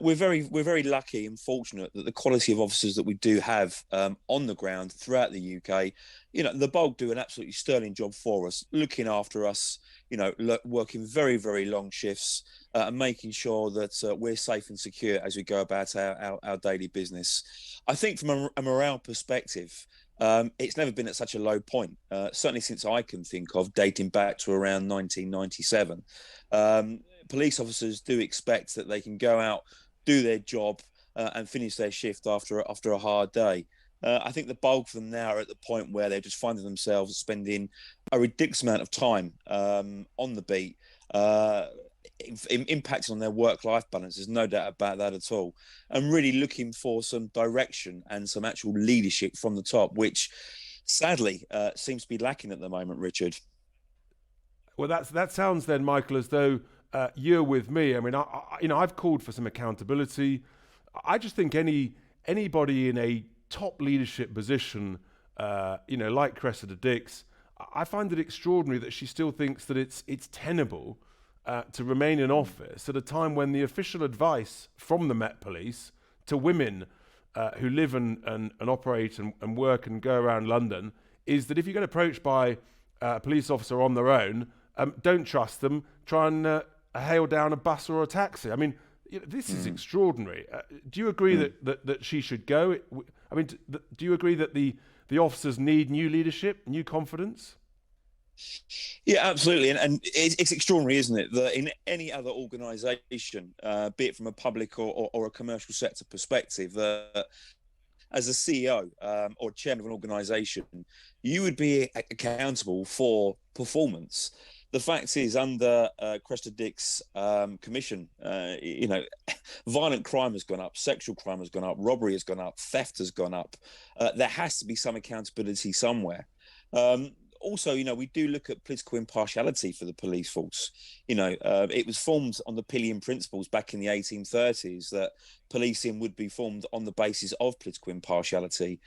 we're very lucky and fortunate that the quality of officers that we do have on the ground throughout the UK, the bulk do an absolutely sterling job for us, looking after us, working very, very long shifts and making sure that we're safe and secure as we go about our daily business. I think from a morale perspective, it's never been at such a low point, certainly since I can think of, dating back to around 1997. Police officers do expect that they can go out, do their job, and finish their shift after a hard day. I think the bulk of them now are at the point where they're just finding themselves spending a ridiculous amount of time on the beat, impacting on their work-life balance. There's no doubt about that at all. And really looking for some direction and some actual leadership from the top, which sadly seems to be lacking at the moment, Richard. Well, that sounds then, Michael, as though you're with me. I mean, I've called for some accountability. I just think anybody in a top leadership position, like Cressida Dick's, I find it extraordinary that she still thinks that it's tenable to remain in office at a time when the official advice from the Met Police to women who live and operate and work and go around London is that if you get approached by a police officer on their own, don't trust them. Try and hail down a bus or a taxi. I mean, this is extraordinary. Do you agree that she should go? I mean, do you agree that the officers need new leadership, new confidence? Yeah, absolutely. And it's extraordinary, isn't it, that in any other organisation, be it from a public or a commercial sector perspective, that as a CEO or chairman of an organisation, you would be accountable for performance. The fact is, under Cressida Dick's commission, violent crime has gone up, sexual crime has gone up, robbery has gone up, theft has gone up. There has to be some accountability somewhere. Also, we do look at political impartiality for the police force. It was formed on the Pillion principles back in the 1830s that policing would be formed on the basis of political impartiality.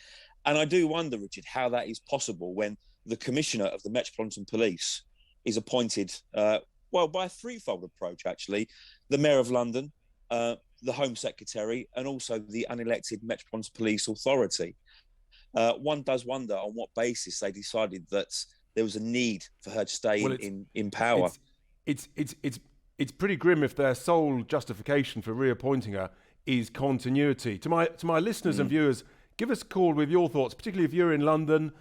And I do wonder, Richard, how that is possible when the commissioner of the Metropolitan Police is appointed, by a threefold approach, actually. The Mayor of London, the Home Secretary, and also the unelected Metropolitan Police Authority. One does wonder on what basis they decided that there was a need for her to stay in power. It's pretty grim if their sole justification for reappointing her is continuity. To my listeners and viewers, give us a call with your thoughts, particularly if you're in London,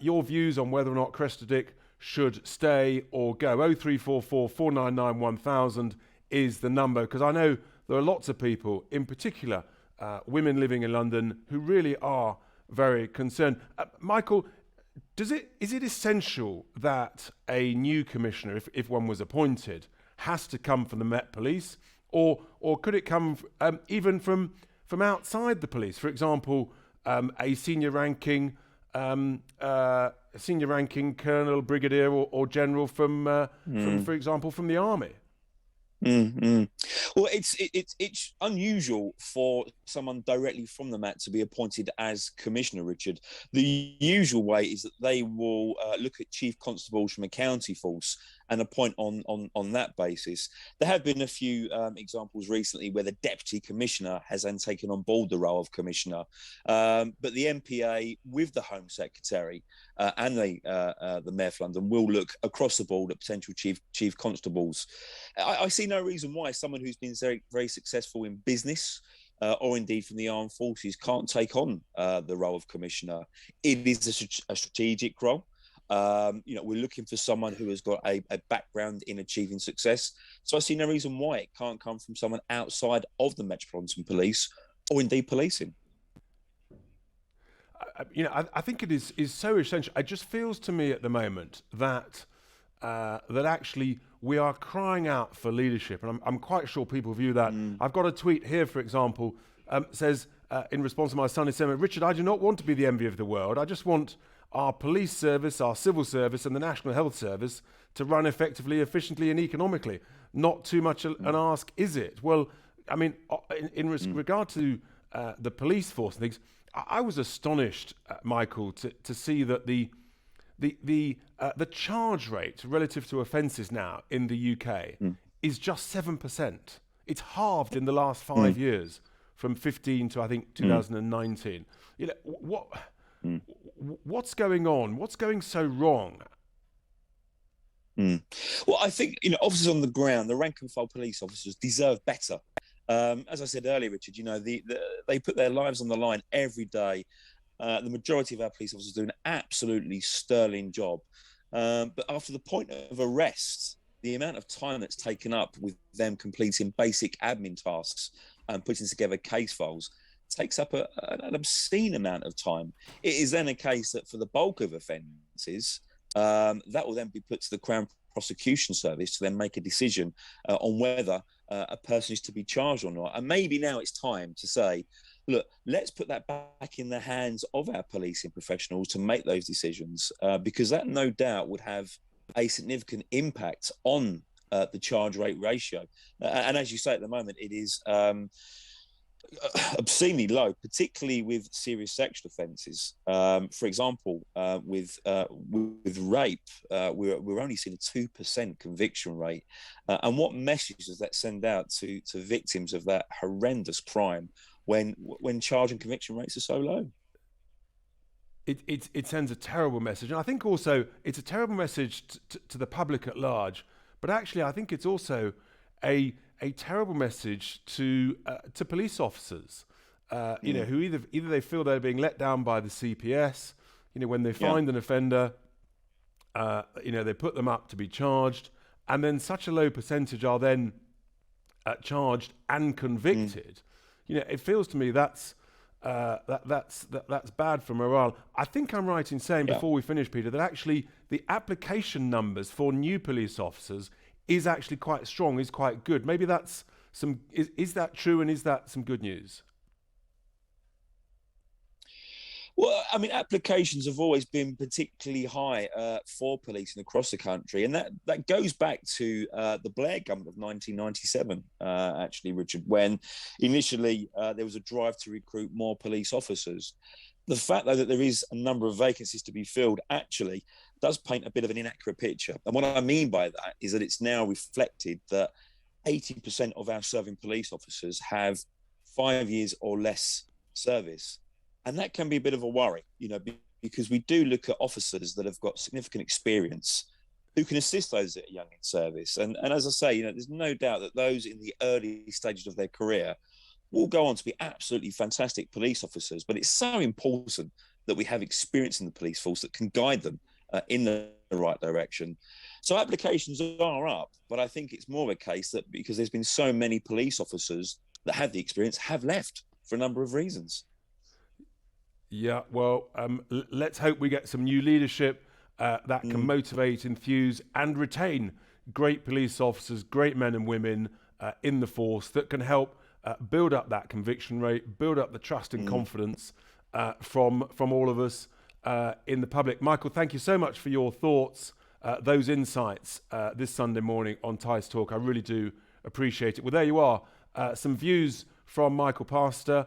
your views on whether or not Cressida Dick should stay or go. 0344 499 1000 is the number, because I know there are lots of people, in particular women living in London, who really are very concerned. Michael, is it essential that a new commissioner, if one was appointed, has to come from the Met Police, or could it come even from outside the police? For example, a senior ranking colonel, brigadier, or general from, for example, from the army. Well, it's unusual for someone directly from the Met to be appointed as commissioner, Richard. The usual way is that they will look at chief constables from a county force and appoint on that basis. There have been a few examples recently where the deputy commissioner has then taken on board the role of commissioner, but the MPA with the Home Secretary and the Mayor of London will look across the board at potential chief constables. I see no reason why someone who's been very, very successful in business or indeed from the armed forces can't take on the role of commissioner. It is a strategic role. We're looking for someone who has got a background in achieving success. So I see no reason why it can't come from someone outside of the Metropolitan Police or indeed policing. I think it is so essential. It just feels to me at the moment that actually we are crying out for leadership, and I'm quite sure people view that. I've got a tweet here, for example, says in response to my Sunday sermon, Richard, I do not want to be the envy of the world. I just want our police service, our civil service, and the National Health Service to run effectively, efficiently, and economically. Not too much an ask, is it? Well, I mean, in regard to the police force and things, I was astonished, Michael, to see that the charge rate relative to offences now in the UK is just 7%. It's halved in the last 5 years, from 15 to I think 2019. You know what's going on? What's going so wrong? Well, I think, officers on the ground, the rank and file police officers, deserve better. As I said earlier, Richard, they put their lives on the line every day. The majority of our police officers do an absolutely sterling job. But after the point of arrest, the amount of time that's taken up with them completing basic admin tasks and putting together case files takes up an obscene amount of time. It is then a case that for the bulk of offences, that will then be put to the Crown Prosecution Service to then make a decision on whether a person is to be charged or not. And maybe now it's time to say, look, let's put that back in the hands of our policing professionals to make those decisions, because that no doubt would have a significant impact on the charge rate ratio. And as you say, at the moment, it is obscenely low, particularly with serious sexual offences. For example, with rape, we're only seeing a 2% conviction rate. And what message does that send out to victims of that horrendous crime when charge and conviction rates are so low? It sends a terrible message, and I think also it's a terrible message to the public at large. But actually, I think it's also a terrible message to police officers, who either they feel they're being let down by the CPS, when they find an offender, they put them up to be charged, and then such a low percentage are then charged and convicted. It feels to me that's bad for morale. I think I'm right in saying, before we finish, Peter, that actually the application numbers for new police officers is actually quite strong, is quite good. Maybe that's is that true, and is that some good news? Well, I mean, applications have always been particularly high for policing across the country, and that goes back to the Blair government of 1997, actually, Richard, when initially there was a drive to recruit more police officers. The fact, though, that there is a number of vacancies to be filled actually does paint a bit of an inaccurate picture. And what I mean by that is that it's now reflected that 80% of our serving police officers have 5 years or less service. And that can be a bit of a worry, because we do look at officers that have got significant experience who can assist those that are young in service. And as I say, there's no doubt that those in the early stages of their career will go on to be absolutely fantastic police officers. But it's so important that we have experience in the police force that can guide them in the right direction. So applications are up, but I think it's more of a case that because there's been so many police officers that have the experience have left for a number of reasons. Yeah, well, let's hope we get some new leadership that can motivate, enthuse, and retain great police officers, great men and women in the force that can help build up that conviction rate, build up the trust and confidence from all of us in the public. Michael, thank you so much for your thoughts, those insights this Sunday morning on Tice Talk. I really do appreciate it. Well, there you are, some views from Michael Pastor.